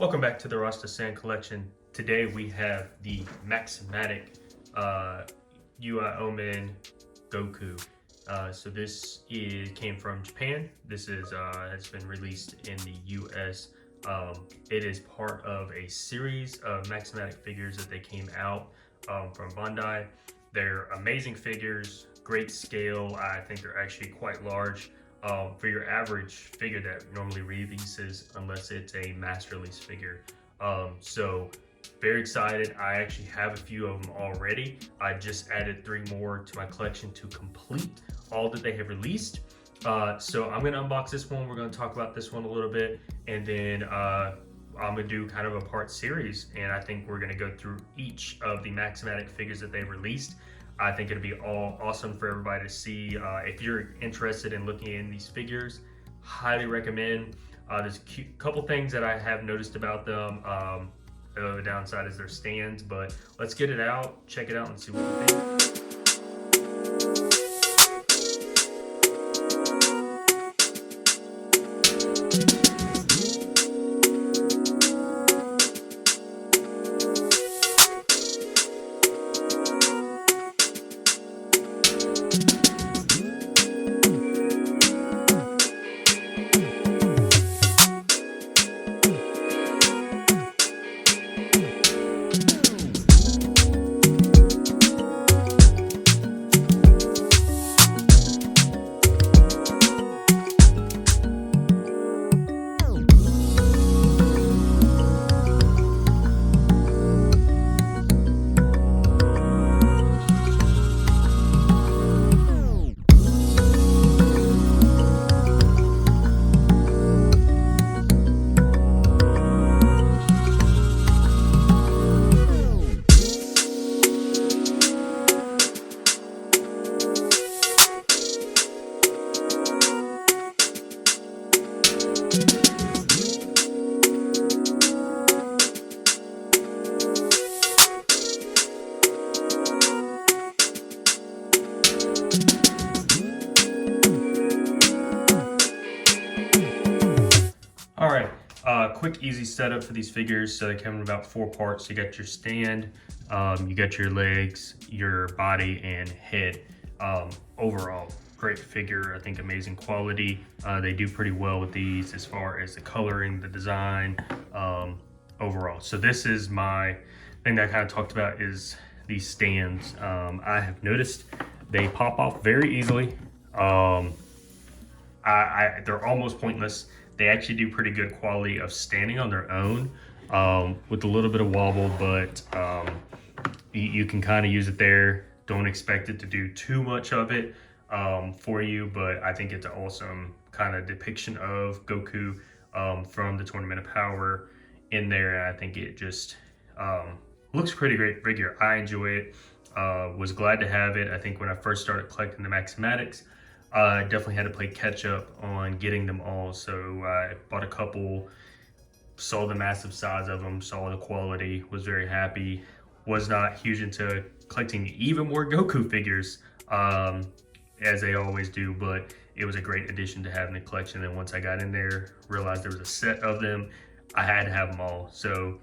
Welcome back to the Rasta Saiyan collection. Today we have the Maximatic UI Omen Goku. So this came from Japan. This is has been released in the US. It is part of a series of Maximatic figures that they came out from Bandai. They're amazing figures, great scale. I think they're actually quite large. For your average figure that normally releases, unless it's a mass release figure. So very excited. I actually have a few of them already. I just added 3 more to my collection to complete all that they have released. So I'm gonna unbox this one. We're gonna talk about this one a little bit, and then I'm gonna do kind of a part series, and I think we're gonna go through each of the Maximatic figures that they've released. I think it'll be all awesome for everybody to see. If you're interested in looking in these figures, highly recommend. There's a couple things that I have noticed about them. The downside is their stands, but let's get it out, check it out, and see what we think. All right, quick, easy setup for these figures. So they come in about 4 parts. You got your stand, you got your legs, your body, and head. Overall, great figure. I think amazing quality. They do pretty well with these as far as the coloring, the design, overall. So this is my thing that I kind of talked about is these stands. I have noticed they pop off very easily. They're almost pointless. They actually do pretty good quality of standing on their own with a little bit of wobble, but you can kind of use it there. Don't expect it to do too much of it for you, but I think it's an awesome kind of depiction of Goku from the Tournament of Power in there. And I think it just looks pretty great figure. I enjoy it. Was glad to have it. I think when I first started collecting the Maximatics, I definitely had to play catch up on getting them all. So I bought a couple, saw the massive size of them, saw the quality, was very happy. Was not huge into collecting even more Goku figures, as they always do, but it was a great addition to have in the collection. And once I got in there, realized there was a set of them, I had to have them all. So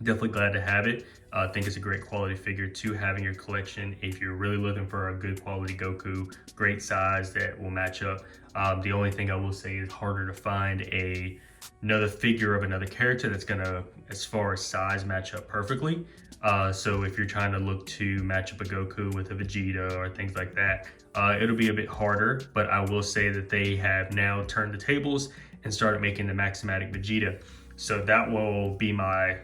definitely glad to have it. I think it's a great quality figure to have in your collection if you're really looking for a good quality Goku, great size that will match up. The only thing I will say is harder to find another figure of another character that's gonna, as far as size, match up perfectly. So if you're trying to look to match up a Goku with a Vegeta or things like that, it'll be a bit harder, but I will say that they have now turned the tables and started making the Maximatic Vegeta. So that will be my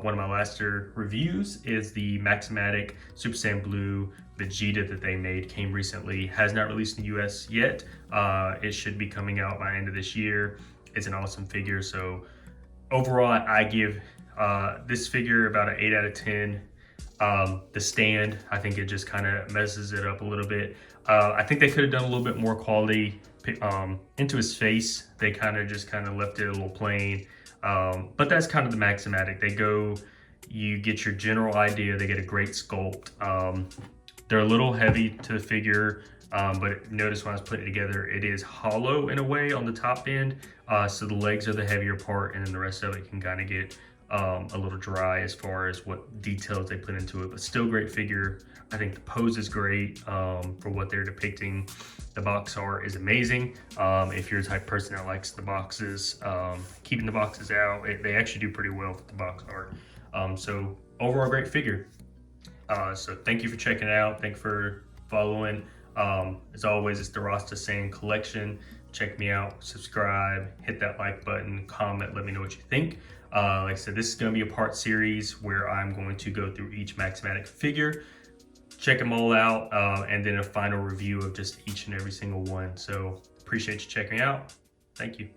one of my last reviews is the Maximatic Super Saiyan Blue Vegeta that they made. Came recently, has not released in the US yet. It should be coming out by the end of this year. It's an awesome figure. So overall, I give this figure about an 8 out of 10. The stand, I think it just kind of messes it up a little bit. I think they could have done a little bit more quality into his face. They kind of left it a little plain. But that's kind of the Maximatic. You get your general idea. They get a great sculpt. They're a little heavy to the figure. but notice when I was putting it together, it is hollow in a way on the top end. So the legs are the heavier part, and then the rest of it can kind of get a little dry as far as what details they put into it, but still great figure. I think the pose is great for what they're depicting. The box art is amazing. If you're the type of person that likes the boxes, keeping the boxes out, they actually do pretty well with the box art. So overall, great figure. So thank you for checking it out. Thank you for following. As always, it's the Rasta Saiyan collection. Check me out, subscribe, hit that like button, comment, let me know what you think. Like I said, this is going to be a part series where I'm going to go through each Maximatic figure, check them all out, and then a final review of just each and every single one. So appreciate you checking out. Thank you.